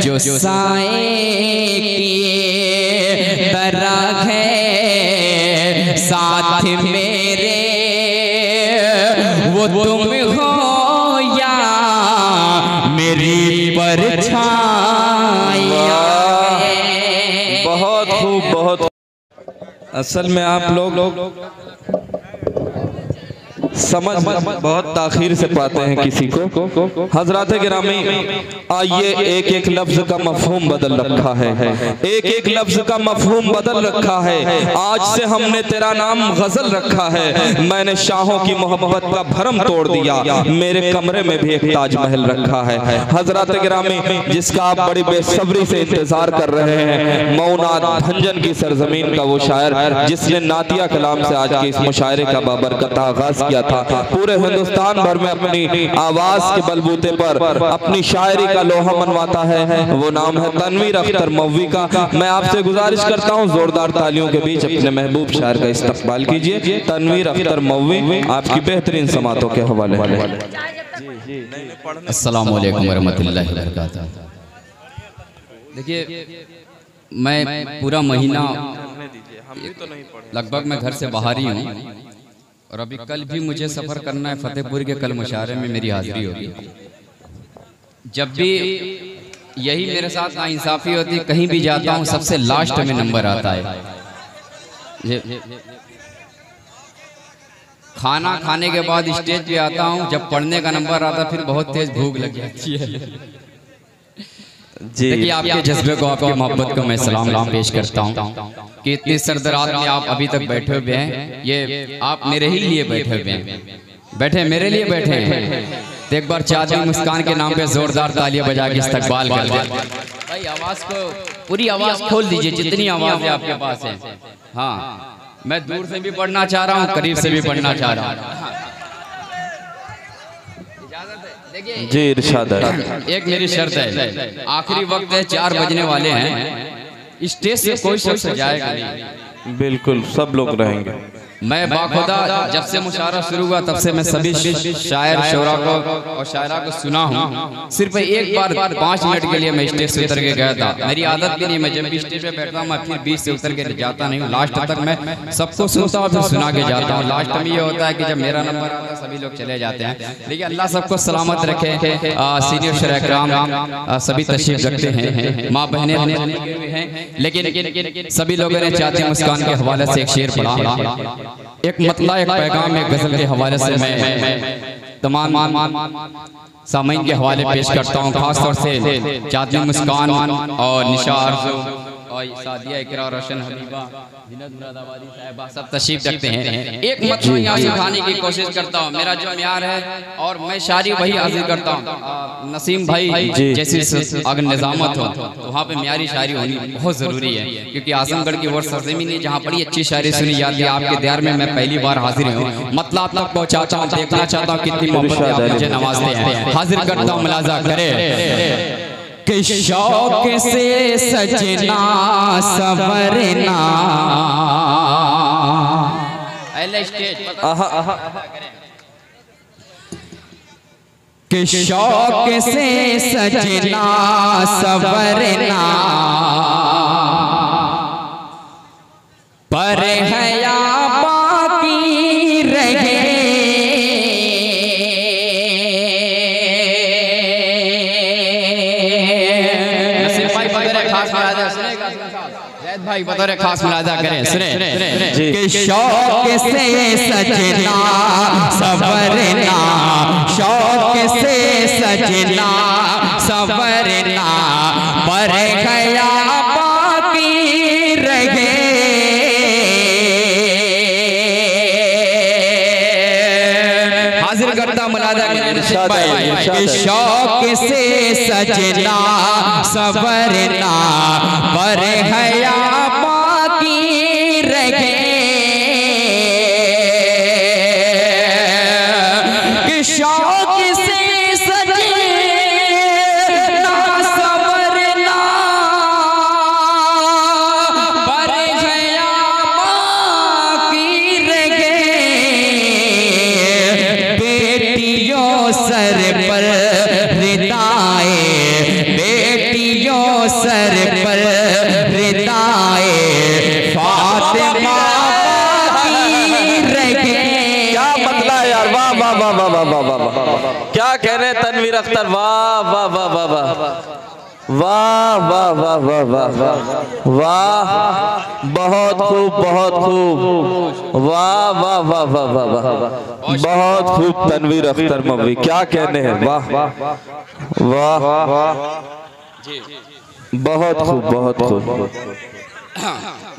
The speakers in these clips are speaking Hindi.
जो साए की तरह है साथ मेरे, वो तुम हो या मेरी परछाइयाँ। बहुत खूब, बहुत। असल में आप लोग समझ बहुत ताखीर से पाते हैं किसी को। हजरात गिरामी, आइए एक एक लफ्ज का मफहूम बदल रखा है, एक एक लफ्ज का मफहूम बदल रखा है। आज से हमने तेरा नाम गजल रखा है। मैंने शाहों की मोहब्बत का भरम तोड़ दिया, मेरे कमरे में भी एक ताजमहल रखा है। हजरात गिरामी, जिसका आप बड़ी बेसब्री से इंतजार कर रहे हैं, मौना भंजन की सरजमीन का वो शायर जिसने नातिया कलाम से आज के इस मुशायरे का बाबरकत आगाज किया था, पूरे हिंदुस्तान भर में अपनी आवाज के बलबूते पर अपनी शायरी का लोहा मनवाता है, वो नाम है तनवीर अख्तर मौवी का। मैं आपसे गुजारिश करता हूँ जोरदार तालियों के बीच अपने महबूब शायर का इस्तकबाल कीजिए। तनवीर अख्तर मौवी आपकी बेहतरीन समातों के हवाले। अस्सलाम वालेकुम रहमतुल्लाहि व बरकातहू। देखिए, मैं पूरा महीना लगभग मैं घर से बाहर ही हूँ और अभी कल भी मुझे सफ़र करना है फतेहपुर के। कल मुशायरे में मेरी हाजिरी होगी। जब भी यही मेरे साथ नाइंसाफ़ी होती, कहीं भी जाता हूँ सबसे लास्ट में नंबर आता है। खाना खाने के बाद स्टेज पे आता हूँ, जब पढ़ने का नंबर आता फिर बहुत तेज भूख लग जाती है। देखिए, आपके जज्बे को, आपकी मोहब्बत को मैं सलाम पेश करता हूँ कि इतनी सरदरात में आप अभी तक बैठे हुए हैं। ये आप मेरे ही लिए बैठे हुए हैं, बैठे मेरे लिए बैठे हैं। तो एक बार चाचा मुस्कान के नाम पे जोरदार तालियां बजा के इस्तकबाल कर दे भाई। आवाज को पूरी आवाज खोल दीजिए, जितनी आवाज है आपके पास है। हाँ, मैं दूर से भी पढ़ना चाह रहा हूँ, करीब से भी पढ़ना चाह रहा हूँ। जी इरशाद है। एक मेरी शर्त है, आखिरी वक्त है, 4 बजने वाले हैं, स्टेज से कोई शख्स जाएगा नहीं। बिल्कुल, सब लोग रहेंगे। मैं बाखुदा जब से मुशायरा शुरू हुआ तब से मैं सभी शायर शोरा को और शायरा को सुना हूँ। सिर्फ एक बार 5 मिनट के लिए मैं स्टेज से उतर के गया था। मेरी आदत भी नहीं, मैं जब भी स्टेज पे बैठता हूँ मैं फिर बीच से उतर के जाता नहीं हूँ। लास्ट तक मैं सबको सुनता हूँ, फिर सुना के जाता हूँ। लास्ट में ये होता है कि जब मेरा नंबर आता है सभी लोग चले जाते हैं। लेकिन अल्लाह सबको सलामत रखे। सीनियर शरह सभी तशरीफ रखते हैं, माँ बहनें हैं, लेकिन सभी लोगों ने चाहते मुस्कान के हवाले से एक शेर पढ़ा, एक मतला एक पैगाम एक गजल के हवाले से मैं तमाम सामईन के हवाले पेश करता हूँ। खासतौर से चाची मुस्कान और निशा आरज़ू और सादिया इकरा रोशन हबीबा साहिबा सब तशरीफ रखते हैं। एक मतलब यहाँ से उठाने की कोशिश करता हूँ। मेरा जो म्यार है और मैं शायरी वही हाजिर करता हूँ। नसीम भाई जैसी अगर निजामत हो तो वहाँ पे म्यारी शायरी होनी बहुत ज़रूरी है, क्योंकि आजमगढ़ की वो सरजमीन है जहाँ बड़ी अच्छी शायरी सुनी जाती है। आपके दयार में मैं पहली बार हाजिर हूँ, मतलब तक पहुँचाता हूँ, देखना चाहता हूँ कितनी मोहब्बत मुझे नवाजते हैं। हाजिर करता हूँ, मुलाजा करे कि शौक से सजना सवरना। कि शौक से सजना सवरना पर हया बाकी रहे। भाई बतौर खास मुलाजा करें, सुने कि शौक से सजना सवरना, शौक से सजना सवरना पर गया बाकी रहे। हाजिर करता मुलाजा करें कि शौक से सजना सवरना पर गया बाकी रहे। कि शौक से सजना सवरना पर गया बाकी रहे। बेटियों सर पर रिदाए, बेटियों सर पर रिदाए फातिमा की रखे। क्या मतलब है यार, वाह वाह वाह वाह वाह वाह वाह वाह, क्या कह रहे हैं तनवीर अख्तर, वाह वाह वाह वाह वाह वाह वाह वाह वाह वाह वाह, बहुत खूब बहुत खूब, वाह वाह वाह वाह वाह वाह, बहुत खूब तनवीर अख्तर मौलवी, क्या कहने हैं, वाह वाह वाह, बहुत खूब बहुत खूब।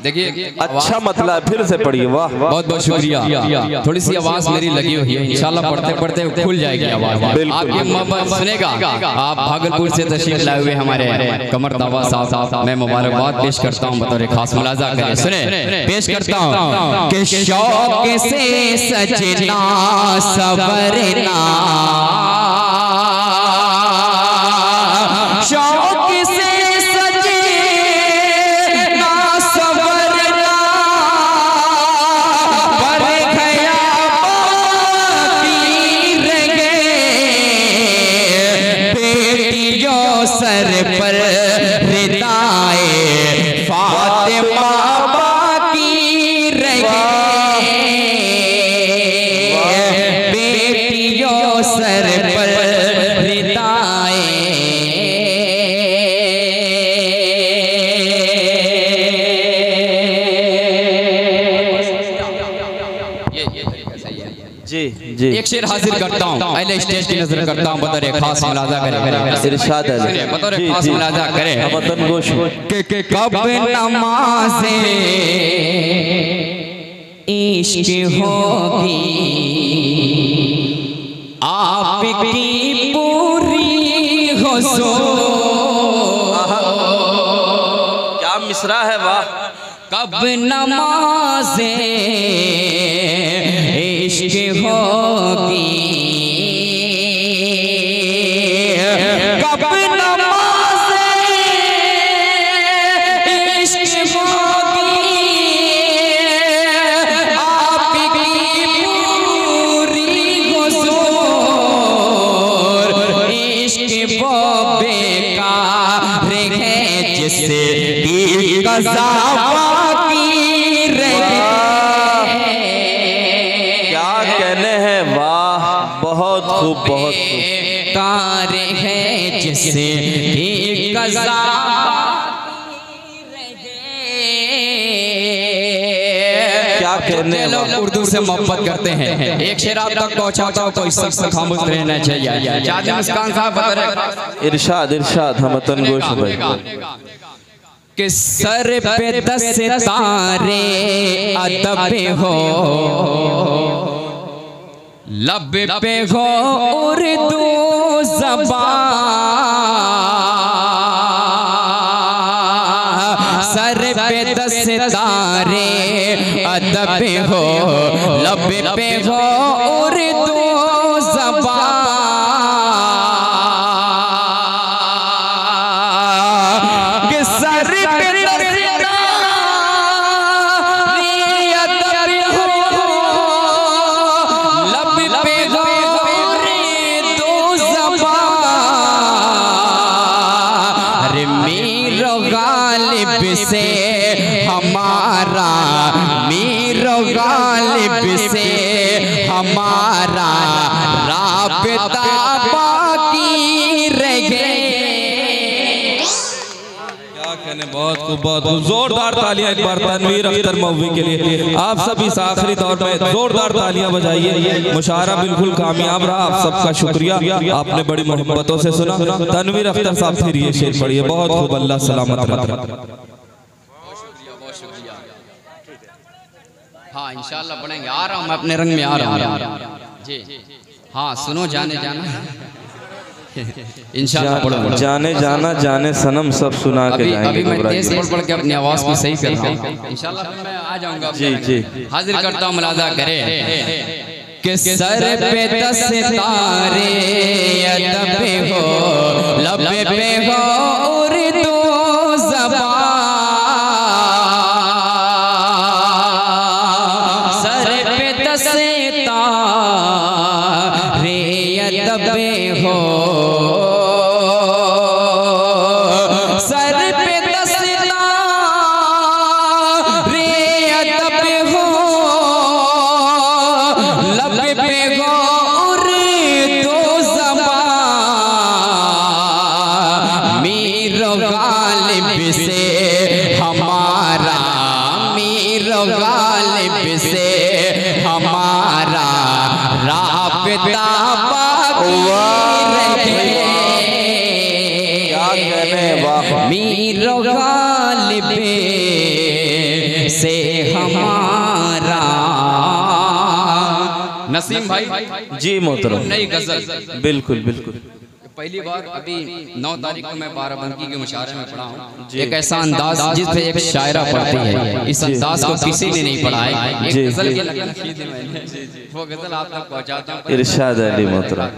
देखिए अच्छा मतलब फिर से पढ़िए, वाह बहुत बहुत शुक्रिया। थोड़ी सी आवाज मेरी लगी हुई है, इंशाल्लाह पढ़ते पढ़ते खुल जाएगी आवाज। आपकी मोहब्बत सुनेगा। आप भागलपुर से तशरीफ लाए हुए हमारे कमर दावा साहब, मैं मुबारकबाद पेश करता हूँ, बतौर खास मुलाजा करें। सुने पेश करता हूँ कि शौक से सजना सवरना, शौक से सर पर रिदाए फातिमा की रखे, बेटियों सर पर रिदाए। जी जी, एक शेर हाजिर करता हूँ, पहले स्टेज की नजर करता हूँ, बतौर खास मुलाजा करें, इरशाद है, बतौर खास मुलाजा करें। वतन गोश के कब नमाज़े इश्क होगी आपकी पूरी हो सो। क्या मिसरा है, वाह। कब नमाज़े इश्क होगी, कब नमाज़े इश्क होगी आपकी पूरी हुज़ूर। इश्क वो बेकार है जिससे की कज़ा बहुत खूब बहुत कार है जिससे कज़ा। क्या कहने लोग उर्दू से मोहब्बत करते हैं। एक शेर आप तक पहुंचाता हूं, कोई शख्स खामोश रहना चाहिए। जादे मुस्कान साहब इरशाद इरशाद, हम वतन गोश भाई कि सर पे 10 सितारे अदब हो, लब पे हो उर्दू ज़बान, सर पे 10 सितारे अदब हो, लब पे हो उर्दू ज़बान। कि सर पे 10 से हमारा, मीर गालिब से हमारा राबता बाकी रहे। क्या कहने, बहुत खूब बहुत खूब, जोरदार तालियां एक बार तनवीर अख्तर मौलवी के लिए। आप सब इस आखिरी दौर में जोरदार तालियां बजाइए। मुशायरा बिल्कुल कामयाब रहा, आप सबका शुक्रिया, आपने बड़ी मोहब्बतों से सुना। तनवीर अख्तर साहब फिर ये शेर पढ़िए, बहुत खूब, अल्लाह सलामत रखे। हाँ इंशाल्लाह पढ़ेंगे, आ रहा हूँ मैं अपने रंग में, आ रहा हूँ जी। हाँ सुनो, जाने जाना इंशाल्लाह पढ़ो। जाने जाना जाने सनम सब सुना के जाएंगे। अभी मैं तेज पढ़ के अपनी आवाज को सही कर रहा हूँ, इंशाल्लाह मैं आ जाऊंगा। जी जी, हाजिर करता हूँ, मुलाजा करें कि सर पे 10 सितारे अदब हो, लब पे हो उर्दू ज़बान, सर पे 10 सितारे अदब हो, सर पे दस्ता रे अदब हो, लब पे गौर तो ज़बान, मीर गालिब से हमारा, मीर गालिब से हमारा राबता बाकी रहे। मीर गालिब से हमारा। नसीम भाई जी मोहतरम, नई गजल। बिल्कुल बिल्कुल। पहली बार अभी 9 तारीख को मैं बाराबंकी के मुशायरे में पढ़ा हूँ। एक ऐसा अंदाज जिस पे एक शायरा पढ़ती है, इस अंदाज को किसी ने नहीं पढ़ा है। एक गजल की नकल की थी मैंने, वो गजल आप तक पहुँचाता हूँ। इरशाद अली मोहतरम।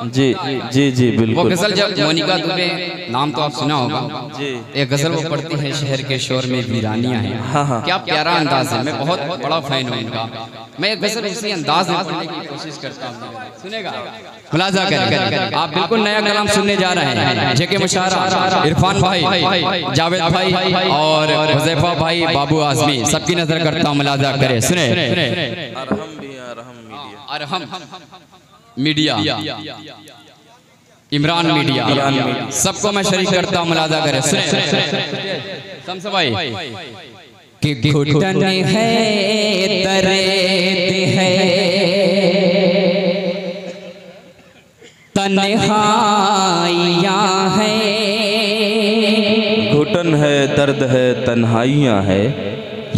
जी जी जी बिल्कुल। वो गजल जब मोनिका दुबे, नाम तो आप सुना होगा, एक गजल वो पढ़ती है, शहर के शोर में वीरानियां हैं। क्या प्यारा अंदाज है, मैं बहुत बड़ा फैन हूँ उनका। मैं एक गजल इसी अंदाज में पढ़ने की कोशिश करता हूँ, सुनेगा, मुलाजा करें। आप बिल्कुल नया कलाम सुनने जा रहे हैं। जेके मुशारा, इरफान भाई, जावेद भाई और हुज़ैफा भाई, बाबू आज़मी, सबकी नजर करता हूँ, मुलाजा करें, सुने। अरहम मीडिया, इमरान मीडिया, सबको मैं शरीक करता हूँ, मुलाजा करें, सुने। शम्स भाई कि घुटन है दर्द है, तन्हाइयाँ है, घुटन है, दर्द है, तन्हाइयाँ है,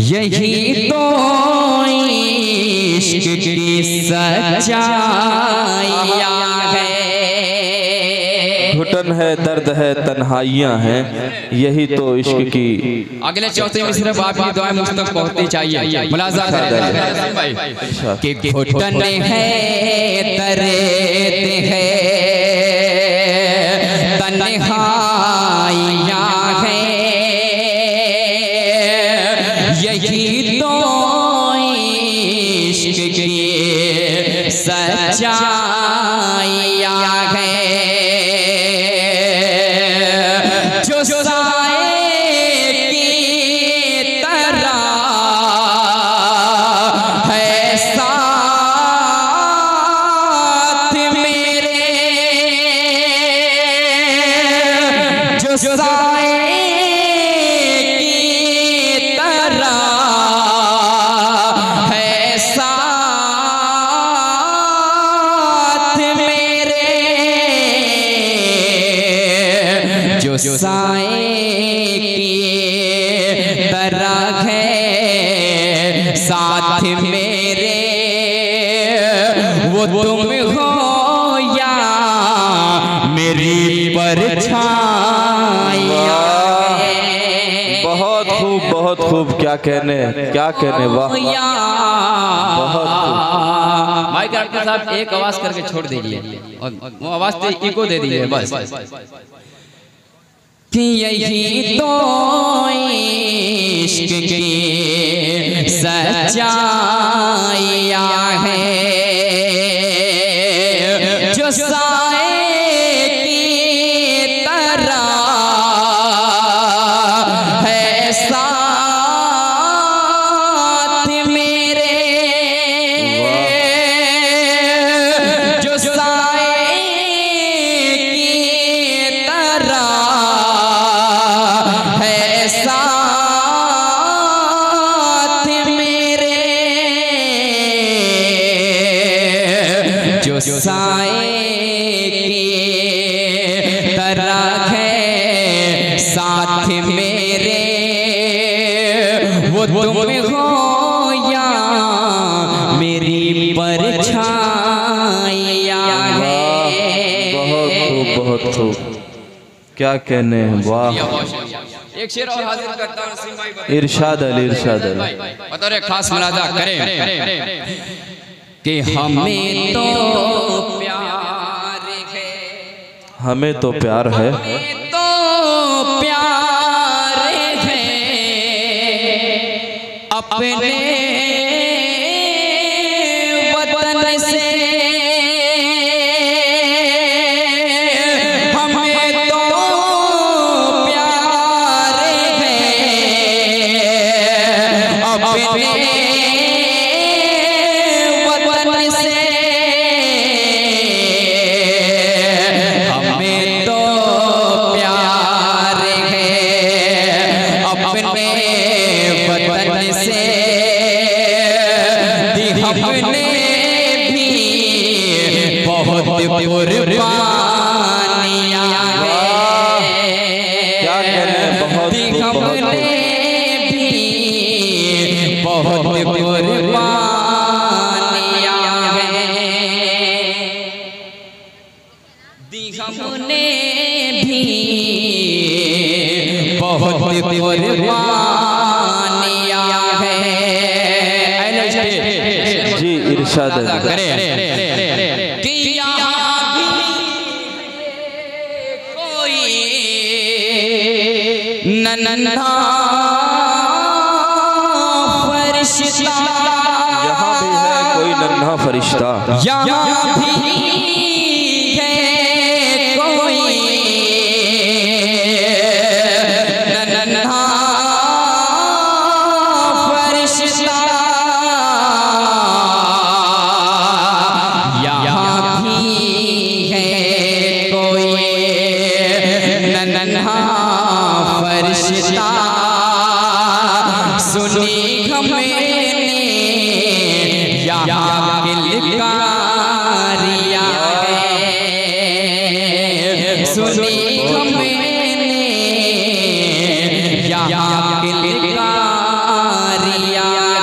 यही तो इश्क की सच्चाइयाँ है। घुटन है, दर्द है, तन्हाइयाँ हैं, यही तो इश्क की। अगले चौथे में सिर्फ आपकी दुआएं मुझ तक पहुंचनी चाहिए। मुलाजा करें कि घुटन है, दर्द है, तन्हाइयाँ है, यही तो इश्क की सच्चाइयाँ है। जो साए की तरह है साथ मेरे, जो साए की तरह है साथ मेरे, जो साए की तरह है साथ मेरे, वो तुम हो या मेरी परछाइयाँ। बहुत खूब, बहुत खूब, क्या कहने, क्या कहने, वाह बहुत खूब। माइक आपके साथ एक आवाज करके छोड़ दीजिए और वो आवाज इको दे दीजिए बस। कि यही तो इश्क की सच्चाइयाँ है, जो साए की तरह है साथ मेरे, जो साए की तरह है साथ मेरे, जो साए की तरह है साथ मेरे, वो तुम हो या मेरी परछाइयाँ है। बहुत खूब, बहुत खूब, क्या कहने हैं, वाह। एक शेर और हाजिर करता हूं नसीम भाई, इरशाद अली, इरशाद अली। बतौर खास मुलाजा करें कि हमें तो प्यार है, हमें तो प्यार है, हमें तो प्यार है अपने वतन से, हमें तो प्यार क्या कहने, बहुत बहुत कुर्बानियां हैं, दी हमने भी बहुत कुर्बानियां हैं। जी इरशाद करें कि यहाँ भी कोई नन्हा फरिश्ता, यहाँ भी है कोई नन्हा फरिश्ता, यहाँ भी है कोई नन्हा फरिश्ता, यहाँ भी है कोई नन्हा फरिश्ता। सुनी हमने यहाँ किलकारियाँ हैं, सुनी हमने यहाँ किलकारियाँ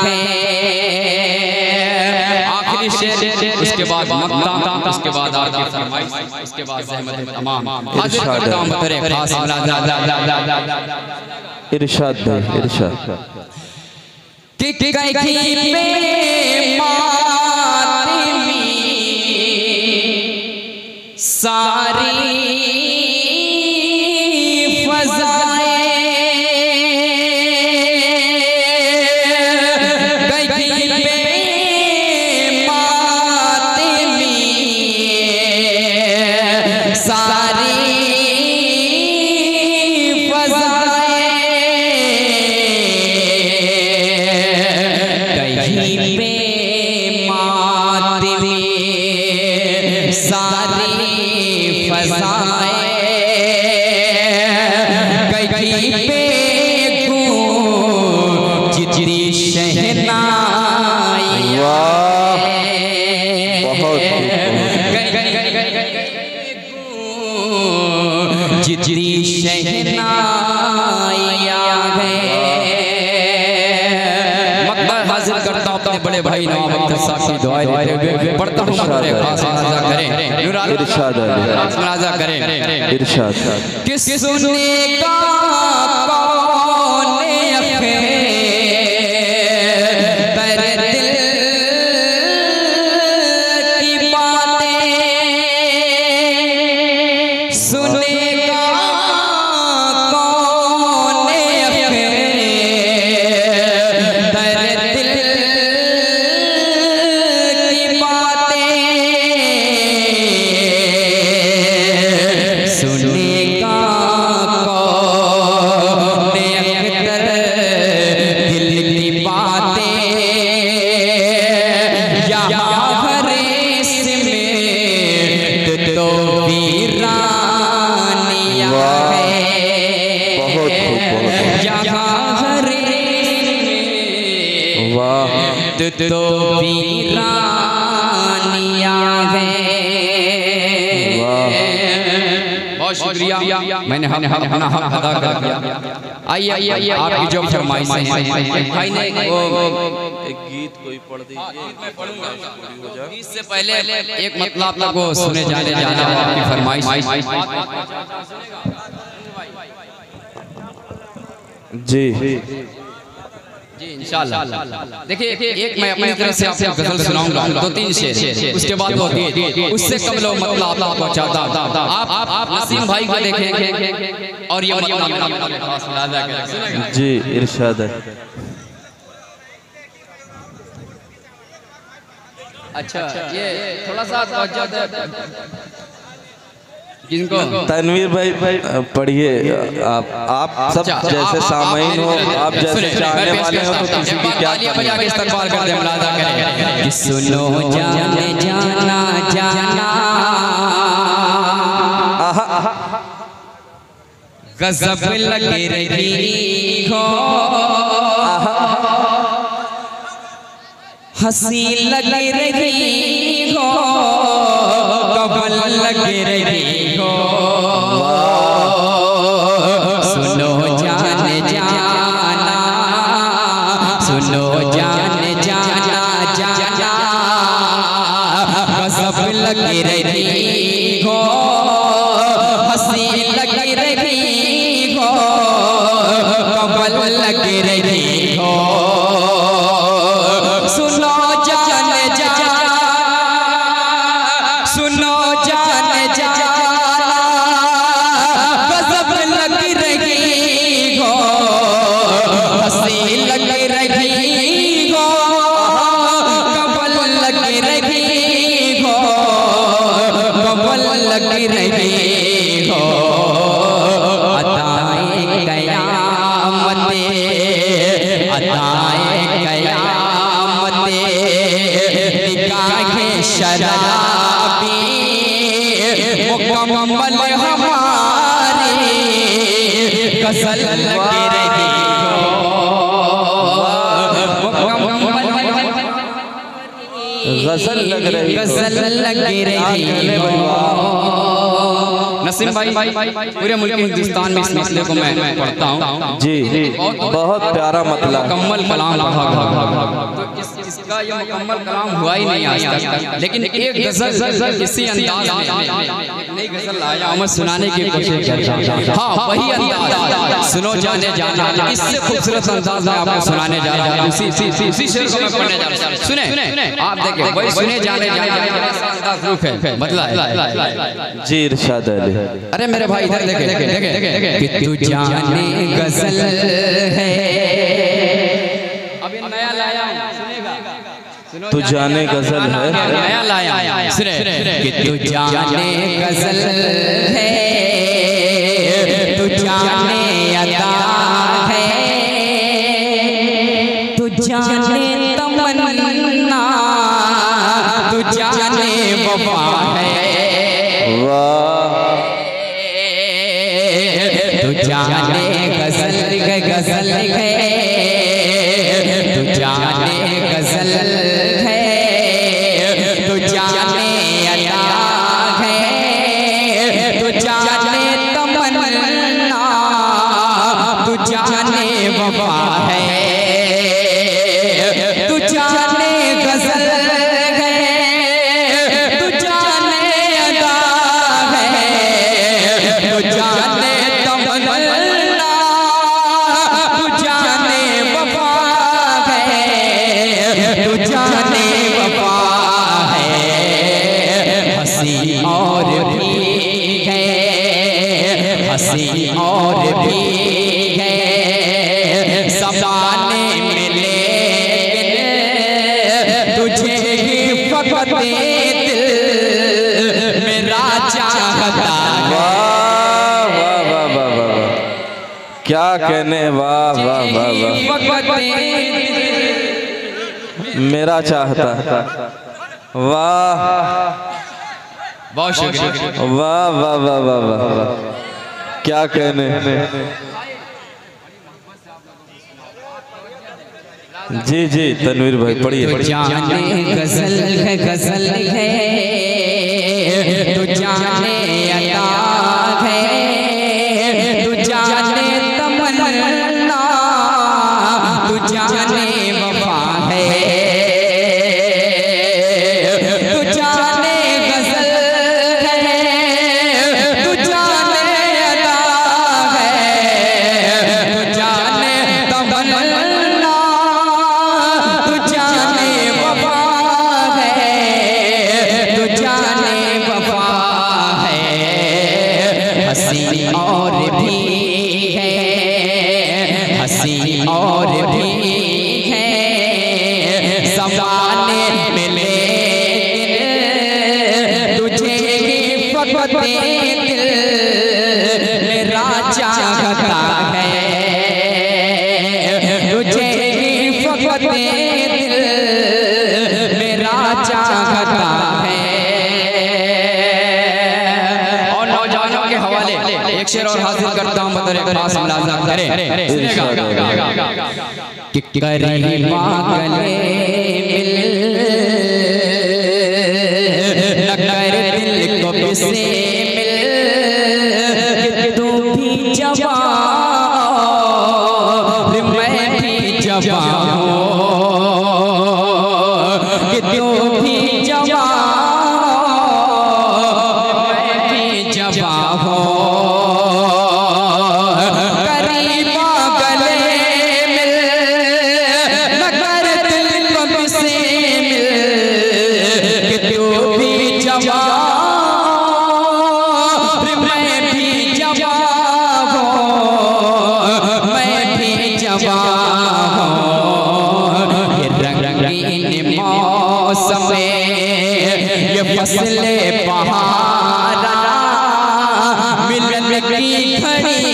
हैं। आखिरी शेर, उसके बाद मक्ता, उसके बाद आपकी फरमाइश, उसके बाद ज़हमत तमाम हाजिर करता हूं तेरे खास इरशाद भाई इरशाद। कि कहीं पे मातमी सारी फज़ाएं, कहीं पे मातमी सारी कहीं पे गूंजती शहनाइयाँ, गूंजती शहनाइयाँ हैं। मकबूल हाजिर करता हूं अपने बड़े भाई नवाब अख्तर साहब की दुआएं पढ़ता हूं, मेरे खास मुनाज़ा करें, इरशाद मुनाज़ा करें, इरशाद। कि सुनेगा कौन तेरे दिल की बातें, सुनेगा कौन तेरे दिल की बातें, सुनेगा कौन अख्तर दिल की बातें। यहाँ हर इसमें तो वीरानियाँ हैं, यहाँ हर इसमें तो वीरानियाँ हैं। बहुत शुक्रिया, मैंने अपना हक अदा कर दिया। आइए आपकी जो फरमाइश है, भाई ने वो एक गीत कोई पढ़ दीजिए। इससे पहले एक मतलब आप लोगों को सुने जाने जाना आपकी फरमाइश। जी जी इंशाल्लाह। देखिए एक मैं अपनी तरफ से आपको गजल सुनाऊंगा, 2-3 शेर, उसके बाद वो उससे कम लोग मतलब आप लोगों को चाहता आप नसीम भाई को देखेंगे और ये मतलब खास मुलाज़ा करेंगे। जी इरशाद है। अच्छा ये थोड़ा सा किनको तनवीर भाई पढ़िए, आप सब जैसे सामईन हो, आप जैसे चाहने वाले हो, तो किसी की क्या बजा के इस्तकबाल कर दे, मुलाज़ा करें कि सुनो जाने जाना जाना गज़ब लगे रही हो, हंसी लगे रही हो, कबल लगे रही हो, सुनो कव्वल लगी रही हो। सुनो जान जा, सुनो जान जा, गजब लगी रही हो, हंसी लगी रही हो, कव्वल लगी रही हो, कव्वल लगी रही हो। अताए कयामते, अताए कयामते, निगाहे शराबी मुकम्मल हमारी गजल लगी रही हो, गजल लग रही, गजल लगी रही हो। नसीम भाई, पूरे मुल्क हिंदुस्तान में इस मसले को मैं पढ़ता हूँ। जी जी, बहुत प्यारा मतलब मुकम्मल कलाम पढ़ा। तो इसका ये मुकम्मल कलाम हुआ ही नहीं आज तक, लेकिन एक गजल इसी अंदाज में नई गजल लाया हूं, मैं सुनाने की कोशिश करता हूं। हाँ, वही अंदाज, सुनो जाने जाना, इससे खूबसूरत अंदाज में आपको सुनाने जा रहा हूं। इसी शेर को मैं पढ़ने जा रहा हूं। सुने आप, देखें वही सुने जाने जाना अंदाज रूप है, बदला है। जी इरशाद अली। अरे मेरे भाई इधर देखे कि तू जाने गजल है, अभी नया लाया हूं, सुनेगा। तू जाने गजल है, नया लाया सुने कि तू जाने गजल है, तू जाने अदा है, तू जाने तमन्ना, तू जाने वफा है। तू जाने गजल गजल है, तू जाने गजल है, तू जाने अदा है, तू जाने तमन्ना, तू जाने वफा है, तू जाने गजल है, तू जाने अदा है, तू जाने तमन्ना, तू जाने वफा है, तू जाने वफा है। हंसी और भी है, हंसी और भी है, ज़माने में लेकिन तुझे ही फकत दिल मेरा चाहता है। क्या कहने, वाह वाह वाह वाह, मेरा चाहता, वाह बहुत शुक्रिया, वाह वाह वाह वाह वाह, क्या कहने। जी जी तनवीर भाई पढ़िए। जाने गजल है, गजल है, तू जाने अदा है, तू जाने तमन्ना, तू जाने वफा है, तू जाने गजल है, तू जाने अदा है, तू जाने तमन्ना, तू जाने वफा है, तू जाने वफा है। हंसी और भी है, हंसी और भी है, ज़माने में लेकिन तुझे ही फकत दिल मेरा चाहता है, तुझे ही फकत दिल मेरा चाहता है। और नौजवानों के हवाले एक शेर और हासिल करता हूँ, बतौर खास मुलाज़ा करें कि करीमा गले मिल न कर दिल को किसे मिल, कि तू भी जवान मैं भी जवान हूँ, कि तू भी जवान मैं भी जवान हूँ। करीमा गले जवां ये रंगीन मौसम ये फसले बहारा मिलन की खड़ी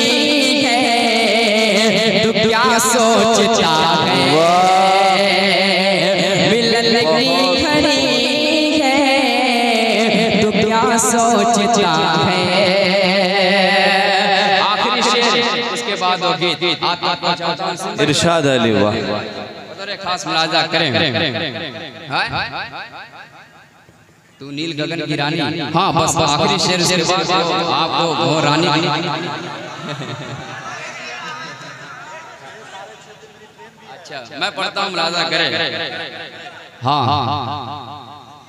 है तो क्या सोचता है मिलन की खड़ी है तो क्या सोचता है। आखिरी शेर उसके बाद वो गीत इरशाद अली वाह खास मुलाजा करें। तू नील गगन की रानी। हाँ बस आखिरी शेर से आपको वो रानी अच्छा मैं पढ़ता हूँ मुलाजा करें। हाँ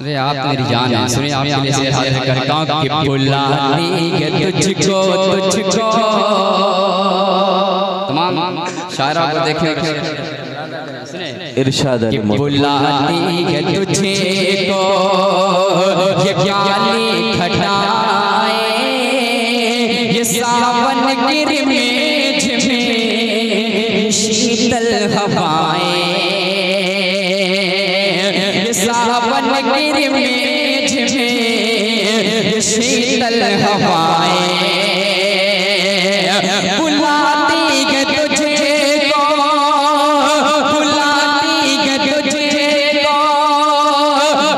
अरे आप मेरी जान है सुनिए आपके लिए शेर हाजिर करता हूँ कि बुलानी है तुझको तुझको तमाम शायरा को देखे इरशाद अली बुलानी है तुझे को ये प्याली खटाए ये सावन गिरमेज में शीतल हवाएं ये सावन गिरमेज में शीतल हवाएं बुलाती है तुझे को बुलाती है तुझे को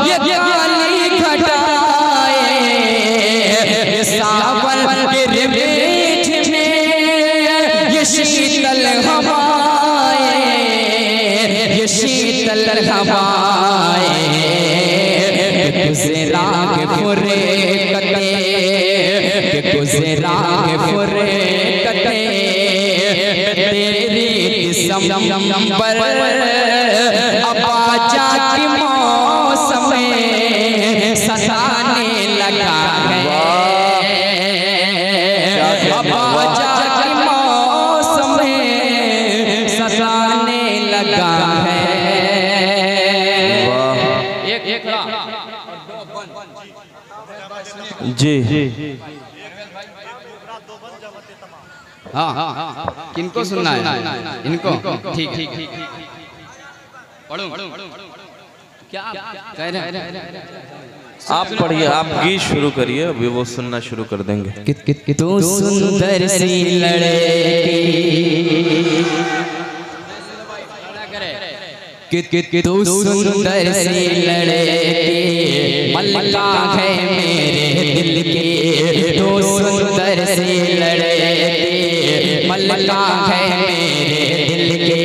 ये प्याली खटाए ये सावन गिरमेज में ये शीतल हवाएं ये शीतल हवाएं तुझे राग फुरे कते तुझे राग फुरे कते तेरी दिसंबर अबाजा के मौसम में सताने लगा है अबाजा के मौसम में सताने लगा है। एक जी हाँ किनको सुनना है इनको ठीक ठीक पढ़ो क्या कह रहे हैं आप पढ़िए आप गीत शुरू करिए अभी वो सुनना शुरू कर देंगे। तू सुंदर सी लड़की तू सुंदर सी लड़की मल्लिका है मेरे दिल की तू सुंदर सी लड़की मल्लिका है मेरे दिल की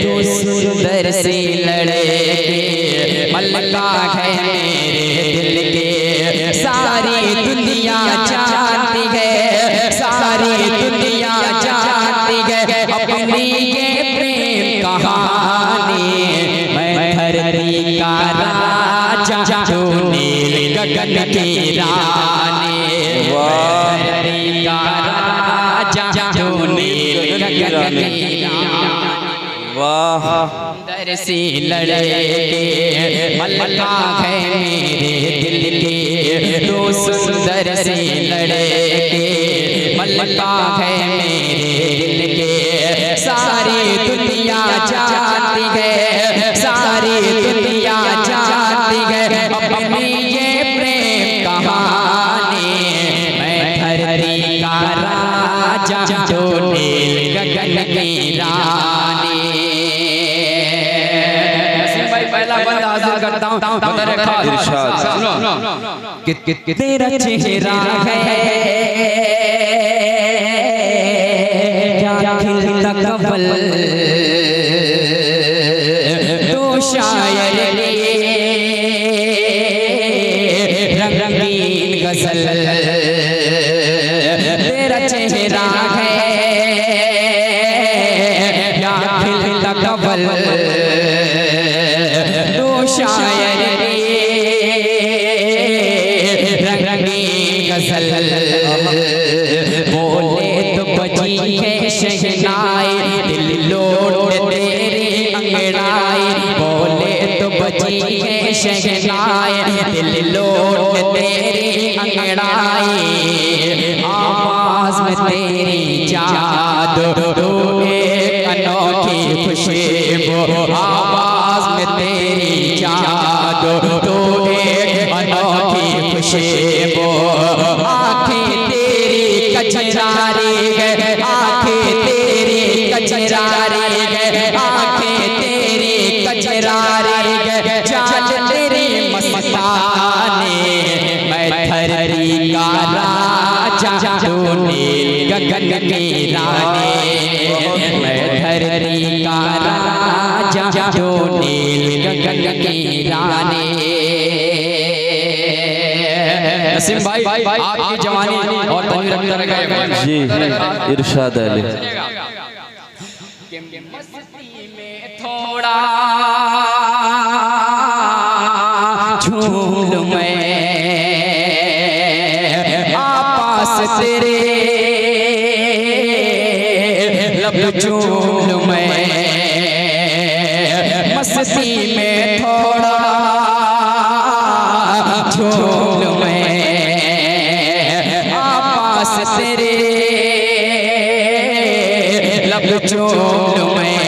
तू सुंदर सी लड़की मल्लिका है मेरे दिल की सारी दुनिया जानती है सारी दुनिया जानती है अपनी ये प्रेम कहानी मैं धरती का राजा जो नील गगन की रानी धरती का राजा जो नील गगन की वाह सुंदर सी लड़की मल्लिका है मेरे दिल की तू सुंदर सी लड़की मल्लिका है मेरे दिल की सारी दुनिया जानती है सारी दुनिया जानती है अपनी ये प्रेम कहानी मैं धरती का राजा जो नील गगन की रानी। पहला बंद हाजिर करता हूँ तेरा चेहरा है क्या खिलता कमल तो शायर रंगीन गजल तेरा चेहरा है क्या खिलता कमल तो शायर रंगीन गजल बोले तो बजी है शहनाई दिल लोट तेरी अंगड़ाई बोले तो बजी है शहनाई दिल लोट तेरी अंगड़ाई आवाज में तेरी जादू एक अनोखी खुशबू आवाज में तेरी जादू तो एक अनोखी खुशबू आँखें तेरी कचरारी है आँखें तेरी कचरारी है आँखें तेरी कचरारी है चाल तेरी मस्ताने मैं धरती का राजा तू नील गगन की रानी मैं धरती का राजा तू नील गगन की रानी। नसीम भाई आपकी जवानी और तनवीर अख्तर का जी इरशाद अली मस्ती में थोड़ा झूल मैं आपस तेरे लब झूल मैं मस्ती में थोड़ा झूल मैं आपस तेरे लब झूल मैं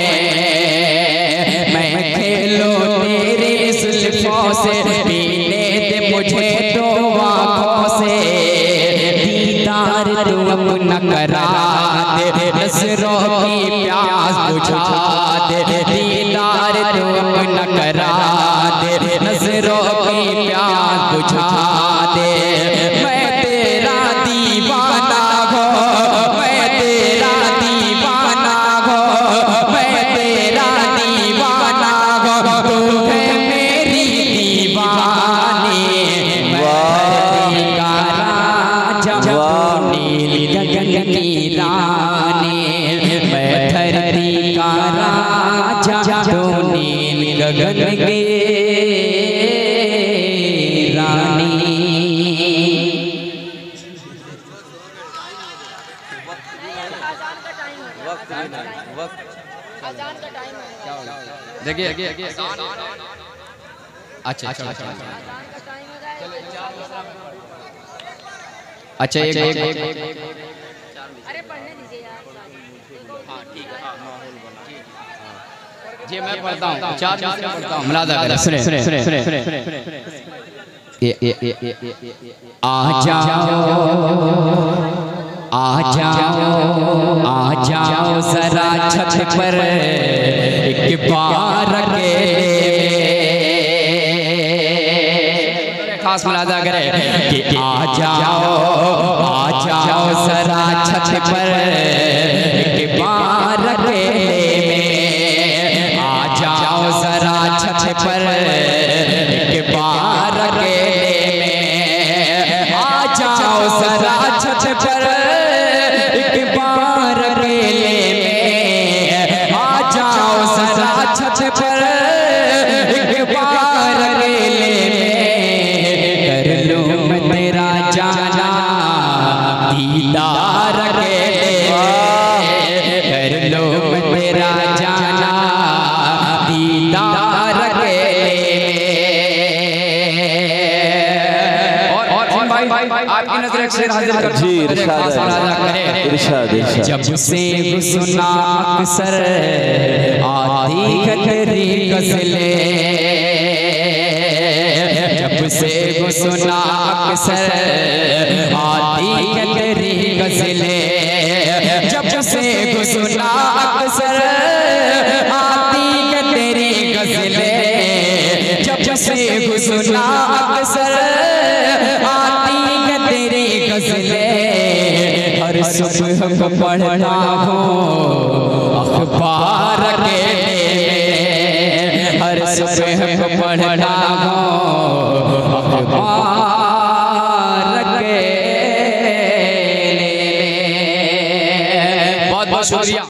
खेलो तेरे जुल्फों से पीने दे मुझे दो आँखों से दीदार तू अपना करा दे नज़रों की प्यास बुझा दे दीदार तू अपना करा दे नज़रों की प्यास बुझा दे मैं तेरा दीवाना हो मैं तेरा दीवाना हो मैं तेरा दीवाना हो तू है मेरी दीवानी मैं धरती का राजा नील गगन की रानी मैं धरती का राजा तू नील गगन की रानी। देखिए अच्छा अच्छा एक अरे पढ़ने दीजिए यार। हाँ ठीक है जी मैं पढ़ता हूँ चार मिनट में पढ़ता हूँ मुलादा सुने आ जाओ जरा छत पर एक बार खास मुलादा करे कि आ जाओ जरा छत पर एक बार आ जाओ जरा छत पर एक बार आ जाओ जरा छत पर एक बार आ जाओ जरा छत पर एक बार कर लो मैं तेरा जाना दीदार कर लो मैं तेरा जाना दीदार और भाई आपकी नजर एक शेर हाजिर कर जी इरशाद जब से सुना अक्सर आती तेरी गज़लें जब से सुना अक्सर आती तेरी गज़लें जब से सुना अक्सर आती तेरी गज़लें जब से सुना अक्सर आती तेरी गज़लें हर सुबह को पढ़ता हूँ अखबार के हर सुबह को पढ़ता